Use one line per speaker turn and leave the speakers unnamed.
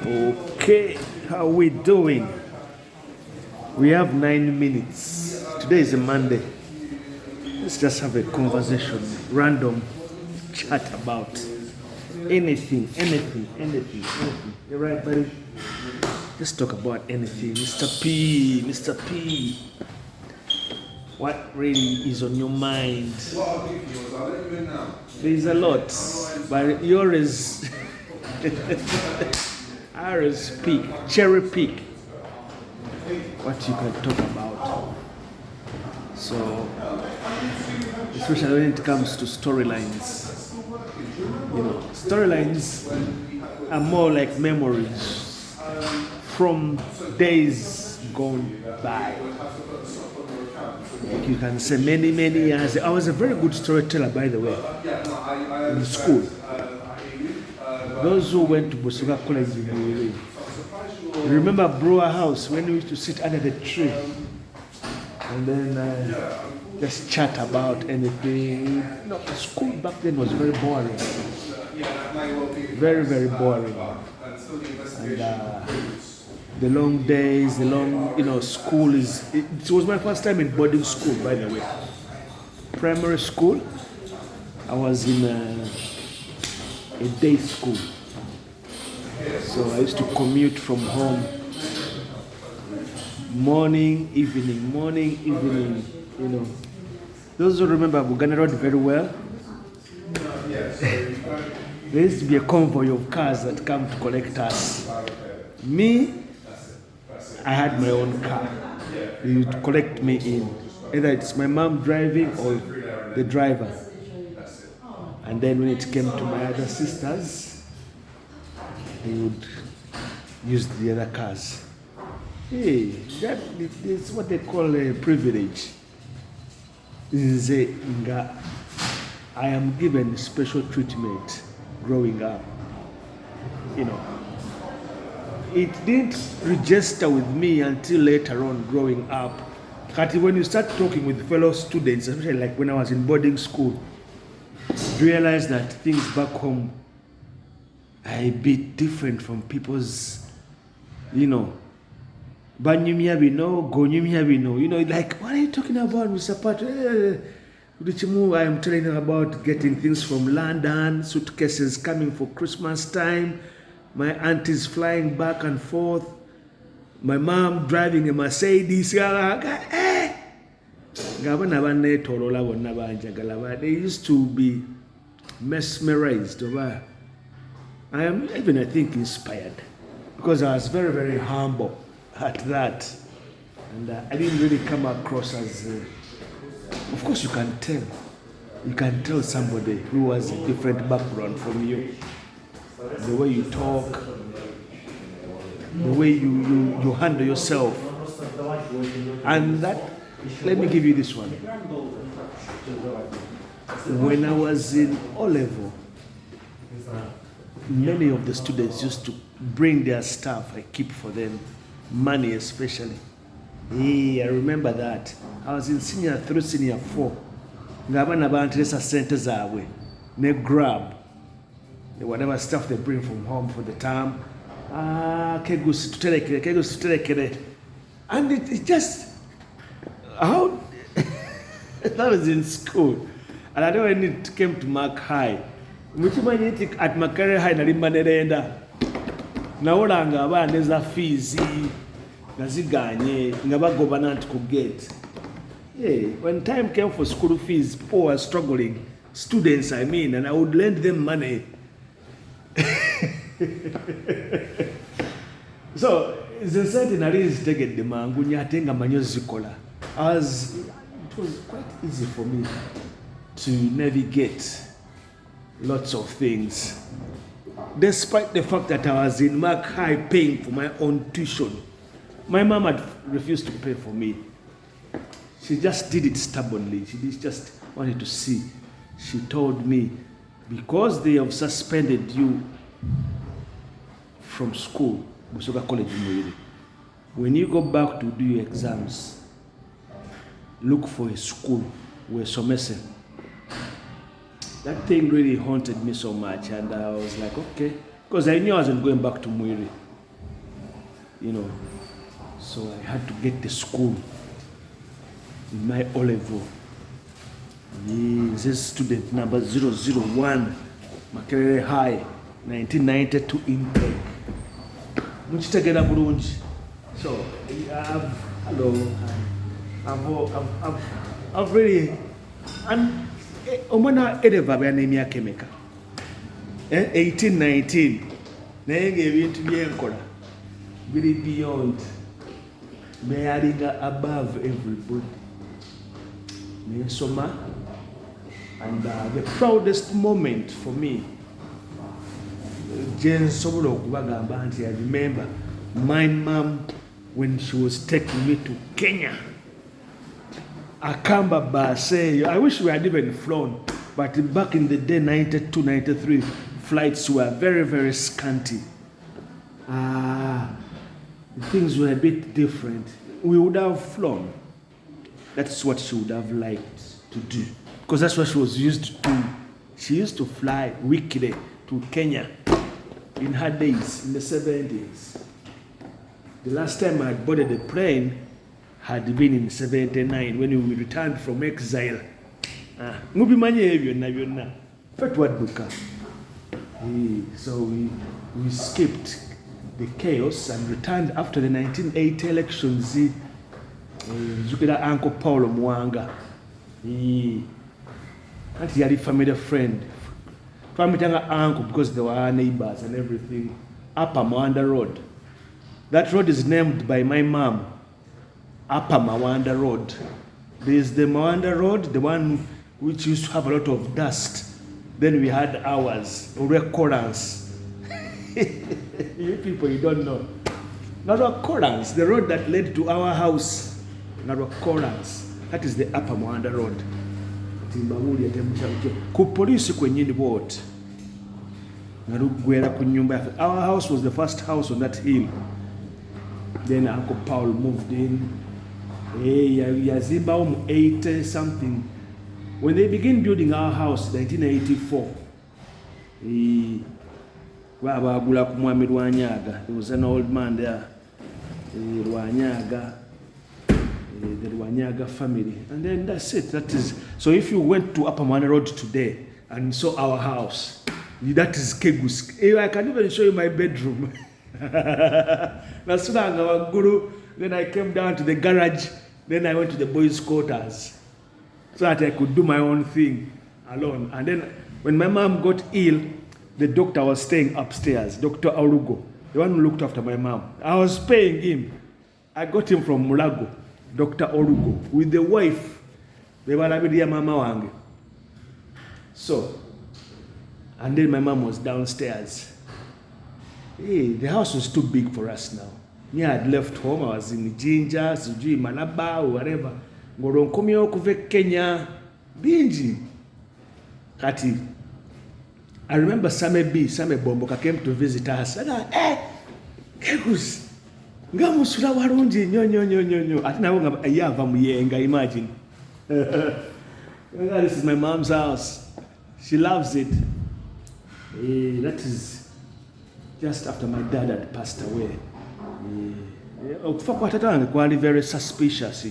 Okay, how we doing? We have 9 minutes. Today is a Monday. Let's just have a conversation, random chat about anything. You right, buddy? Let's talk about anything. Mr. P. What really is on your mind? There's a lot, but yours is ours pick, cherry pick what you can talk about. So, especially when it comes to storylines, storylines are more like memories from days gone by. You can say many years. I was a very good storyteller, by the way, in school. Those who went to Busoga College in Buiri. Remember Brewer House when we used to sit under the tree and then just chat about anything. School back then was very boring. Very boring. And the long days, school it was my first time in boarding school, by the way. Primary school, I was in a day school. So I used to commute from home morning, evening, Those who remember Buganda Road very well, there used to be a convoy of cars that come to collect us. Me, I had my own car. They would collect me in. Either it's my mom driving or the driver. And then when it came to my other sisters, they would use the other cars. Hey, that is what they call a privilege. I am given special treatment growing up. It didn't register with me until later on growing up. But when you start talking with fellow students, especially like when I was in boarding school, you realize that things back home are a bit different from people's, like, what are you talking about, Mr. Pat? I am telling you about getting things from London, suitcases coming for Christmas time, my aunties flying back and forth, my mom driving a Mercedes. They used to be mesmerized. I am even, I think, inspired because I was very humble at that. And I didn't really come across as... of course, you can tell. You can tell somebody who has a different background from you. The way you talk, the way you handle yourself. And that, let me give you this one. When I was in O-level, many of the students used to bring their stuff I keep for them, money especially. I remember that. I was in senior 3, senior 4. Ngabana bantresa sente zawe. Ne grab. Whatever stuff they bring from home for the term. Kegus tutelekere. And it just, how, that was in school. And I know when it came to Mark High. At Makere High, Narimba Naolanga abana fees naziganye ngabagobana could get. When time came for school fees, people were struggling. Students, and I would lend them money. So, the centenary is taken the mangunya tenga manyozikola. It was quite easy for me to navigate lots of things. Despite the fact that I was in Mark High paying for my own tuition, my mom had refused to pay for me. She just did it stubbornly. She just wanted to see. She told me, because they have suspended you from school, Busoga College in Buiri, when you go back to do your exams, look for a school where Somese. That thing really haunted me so much, and I was like, okay, because I knew I wasn't going back to Muiri. you know. So I had to get to school in my O level. This is student number 001, Makerere High, 1992 intake. Muchitegera bulungi. So I've really, and omwana Edeva byana emyaka emeka 18-19 naye ng'ebintu byenkola biri beyond meyalinga above everybody. Nensoma, and the proudest moment for me, I remember my mom when she was taking me to Kenya. Akamba Base, I wish we had even flown, but back in the day, 92, 93, flights were very, very scanty. Things were a bit different. We would have flown. That's what she would have liked to do, because that's what she was used to. She used to fly weekly to Kenya in her days, in the 70s. The last time I had boarded a plane had been in 79 when we returned from exile. So we skipped the chaos and returned after the 1980 elections. Uncle Paulo Mwanga. And he had a family friend. Uncle because they were our neighbors and everything. Upper Mawanda Road. That road is named by my mom. Upper Mawanda Road. There is the Mawanda Road, the one which used to have a lot of dust. Then we had ours, Korans. You people, you don't know. Not a Korans, the road that led to our house. Not a Korans. That is the Upper Mawanda Road. Ku police kwenyini boat. Our house was the first house on that hill. Then Uncle Paul moved in. Yazimba 80 something. When they began building our house, 1984, there was an old man there, Rwanyaga, the Rwanyaga family, and then that's it. That is so. If you went to Upper Mawanda Road today and saw our house, that is Kegus. I can even show you my bedroom. Then I came down to the garage. Then I went to the boys' quarters so that I could do my own thing alone. And then when my mom got ill, the doctor was staying upstairs, Dr. Arugo, the one who looked after my mom. I was paying him. I got him from Mulago, Dr. Orugo, with the wife. They were like Mama Wange. So, and then my mom was downstairs. The house was too big for us now. Me, I had left home. I was in Jinja, Sujui, Malaba, or whatever. Ngoronkomyo kuve Kenya, binji. Kati. I remember Same Bomboka came to visit us. And Kegus, ngamusula warunji, nyo. Atina wonga ayava muyenga, imagine. This is my mom's house. She loves it. That is just after my dad had passed away. Very suspicious,